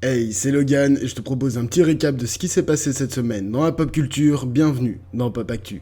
Hey, c'est Logan et je te propose un petit récap de ce qui s'est passé cette semaine dans la pop culture. Bienvenue dans Pop Actu.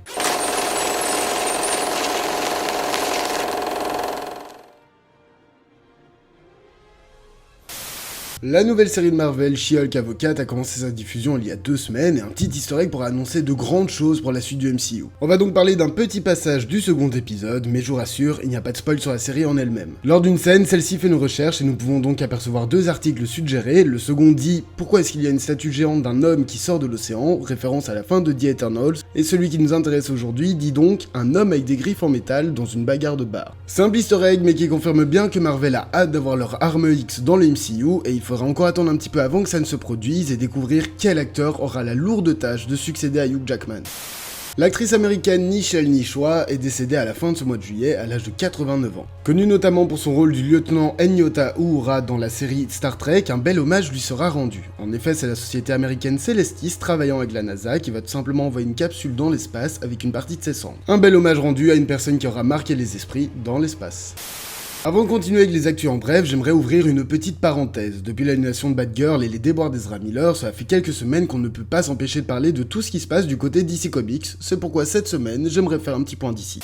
La nouvelle série de Marvel, She-Hulk Avocate, a commencé sa diffusion il y a 2 semaines et un petit historique pour annoncer de grandes choses pour la suite du MCU. On va donc parler d'un petit passage du second épisode, mais je vous rassure, il n'y a pas de spoil sur la série en elle-même. Lors d'une scène, celle-ci fait une recherche et nous pouvons donc apercevoir 2 articles suggérés. Le second dit « Pourquoi est-ce qu'il y a une statue géante d'un homme qui sort de l'océan ?» référence à la fin de The Eternals, et celui qui nous intéresse aujourd'hui dit donc « Un homme avec des griffes en métal dans une bagarre de bar ». Simple easter egg mais qui confirme bien que Marvel a hâte d'avoir leur arme X dans le MCU et il faudra encore attendre un petit peu avant que ça ne se produise et découvrir quel acteur aura la lourde tâche de succéder à Hugh Jackman. L'actrice américaine Nichelle Nichols est décédée à la fin de ce mois de juillet à l'âge de 89 ans. Connue notamment pour son rôle du lieutenant Nyota Uhura dans la série Star Trek, un bel hommage lui sera rendu. En effet, c'est la société américaine Celestis travaillant avec la NASA qui va tout simplement envoyer une capsule dans l'espace avec une partie de ses cendres. Un bel hommage rendu à une personne qui aura marqué les esprits dans l'espace. Avant de continuer avec les actus en bref, j'aimerais ouvrir une petite parenthèse. Depuis l'annulation de Batgirl et les déboires d'Ezra Miller, ça fait quelques semaines qu'on ne peut pas s'empêcher de parler de tout ce qui se passe du côté DC Comics, c'est pourquoi cette semaine, j'aimerais faire un petit point d'ici.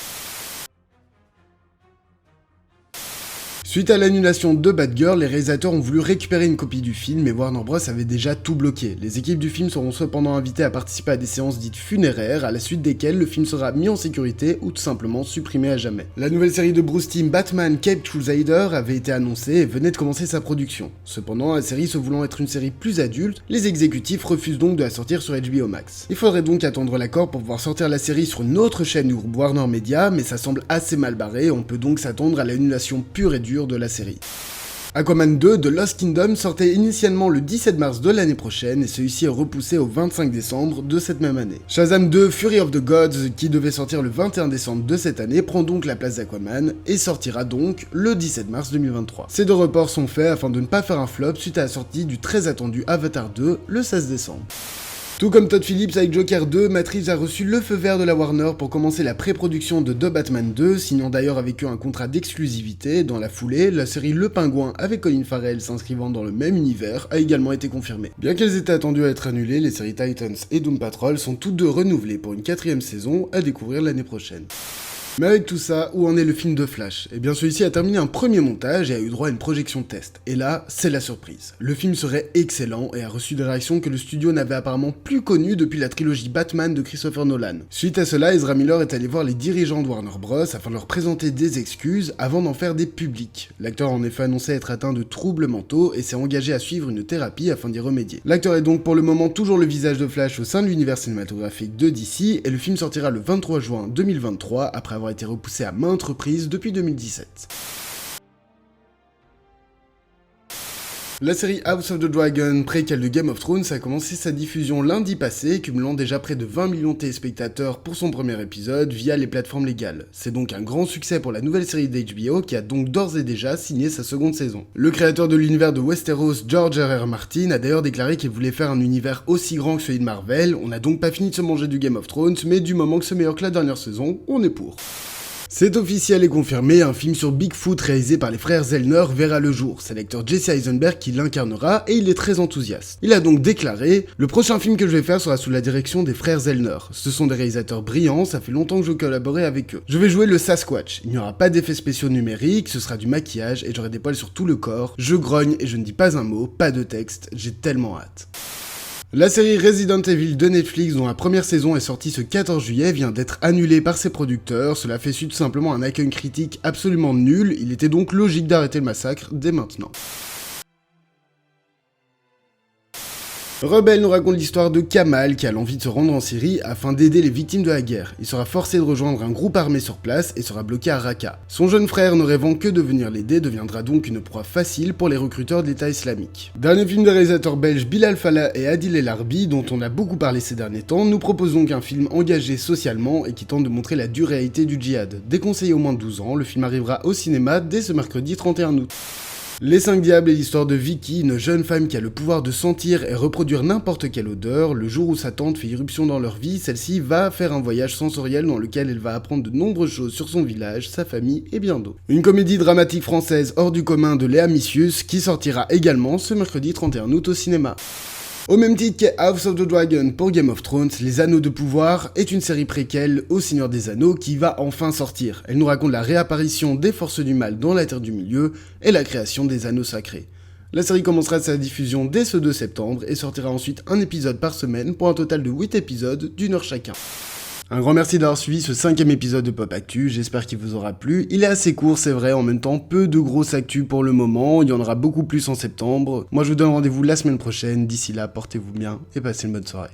Suite à l'annulation de Batgirl, les réalisateurs ont voulu récupérer une copie du film, mais Warner Bros avait déjà tout bloqué. Les équipes du film seront cependant invitées à participer à des séances dites funéraires, à la suite desquelles le film sera mis en sécurité ou tout simplement supprimé à jamais. La nouvelle série de Bruce Timm, Batman Caped Crusader, avait été annoncée et venait de commencer sa production. Cependant, la série se voulant être une série plus adulte, les exécutifs refusent donc de la sortir sur HBO Max. Il faudrait donc attendre l'accord pour pouvoir sortir la série sur une autre chaîne du groupe Warner Media, mais ça semble assez mal barré, on peut donc s'attendre à l'annulation pure et dure de la série. Aquaman 2 de Lost Kingdom sortait initialement le 17 mars de l'année prochaine et celui-ci est repoussé au 25 décembre de cette même année. Shazam 2 Fury of the Gods, qui devait sortir le 21 décembre de cette année, prend donc la place d'Aquaman et sortira donc le 17 mars 2023. Ces 2 reports sont faits afin de ne pas faire un flop suite à la sortie du très attendu Avatar 2 le 16 décembre. Tout comme Todd Phillips avec Joker 2, Matt Reeves a reçu le feu vert de la Warner pour commencer la pré-production de The Batman 2, signant d'ailleurs avec eux un contrat d'exclusivité. Dans la foulée, la série Le Pingouin avec Colin Farrell s'inscrivant dans le même univers a également été confirmée. Bien qu'elles étaient attendues à être annulées, les séries Titans et Doom Patrol sont toutes 2 renouvelées pour une 4ème saison à découvrir l'année prochaine. Mais avec tout ça, où en est le film de Flash ? Eh bien celui-ci a terminé un premier montage et a eu droit à une projection test. Et là, c'est la surprise. Le film serait excellent et a reçu des réactions que le studio n'avait apparemment plus connues depuis la trilogie Batman de Christopher Nolan. Suite à cela, Ezra Miller est allé voir les dirigeants de Warner Bros afin de leur présenter des excuses avant d'en faire des publiques. L'acteur a en effet annoncé être atteint de troubles mentaux et s'est engagé à suivre une thérapie afin d'y remédier. L'acteur est donc pour le moment toujours le visage de Flash au sein de l'univers cinématographique de DC et le film sortira le 23 juin 2023 après avoir été repoussé à maintes reprises depuis 2017. La série House of the Dragon, préquelle de Game of Thrones, a commencé sa diffusion lundi passé, cumulant déjà près de 20 millions de téléspectateurs pour son premier épisode via les plateformes légales. C'est donc un grand succès pour la nouvelle série d'HBO qui a donc d'ores et déjà signé sa seconde saison. Le créateur de l'univers de Westeros, George R.R. Martin, a d'ailleurs déclaré qu'il voulait faire un univers aussi grand que celui de Marvel. On n'a donc pas fini de se manger du Game of Thrones, mais du moment que c'est meilleur que la dernière saison, on est pour. C'est officiel et confirmé, un film sur Bigfoot réalisé par les frères Zellner verra le jour. C'est l'acteur Jesse Eisenberg qui l'incarnera et il est très enthousiaste. Il a donc déclaré « Le prochain film que je vais faire sera sous la direction des frères Zellner. Ce sont des réalisateurs brillants, ça fait longtemps que je collaborais avec eux. Je vais jouer le Sasquatch. Il n'y aura pas d'effets spéciaux numériques, ce sera du maquillage et j'aurai des poils sur tout le corps. Je grogne et je ne dis pas un mot, pas de texte, j'ai tellement hâte. » La série Resident Evil de Netflix, dont la première saison est sortie ce 14 juillet, vient d'être annulée par ses producteurs. Cela fait suite tout simplement à un accueil critique absolument nul. Il était donc logique d'arrêter le massacre dès maintenant. Rebelle nous raconte l'histoire de Kamal qui a l'envie de se rendre en Syrie afin d'aider les victimes de la guerre. Il sera forcé de rejoindre un groupe armé sur place et sera bloqué à Raqqa. Son jeune frère, ne rêvant que de venir l'aider, deviendra donc une proie facile pour les recruteurs de l'État islamique. Dernier film des réalisateurs belges Bilal Fallah et Adil El Arbi, dont on a beaucoup parlé ces derniers temps, nous propose donc un film engagé socialement et qui tente de montrer la dure réalité du djihad. Déconseillé au moins de 12 ans, le film arrivera au cinéma dès ce mercredi 31 août. Les 5 Diables est l'histoire de Vicky, une jeune femme qui a le pouvoir de sentir et reproduire n'importe quelle odeur. Le jour où sa tante fait irruption dans leur vie, celle-ci va faire un voyage sensoriel dans lequel elle va apprendre de nombreuses choses sur son village, sa famille et bien d'autres. Une comédie dramatique française hors du commun de Léa Missius qui sortira également ce mercredi 31 août au cinéma. Au même titre que House of the Dragon pour Game of Thrones, Les Anneaux de Pouvoir est une série préquelle au Seigneur des Anneaux qui va enfin sortir. Elle nous raconte la réapparition des forces du mal dans la Terre du Milieu et la création des Anneaux Sacrés. La série commencera sa diffusion dès ce 2 septembre et sortira ensuite un épisode par semaine pour un total de 8 épisodes d'1 heure chacun. Un grand merci d'avoir suivi ce 5e épisode de Pop Actu, j'espère qu'il vous aura plu. Il est assez court, c'est vrai, en même temps, peu de grosses actus pour le moment, il y en aura beaucoup plus en septembre. Moi je vous donne rendez-vous la semaine prochaine, d'ici là, portez-vous bien et passez une bonne soirée.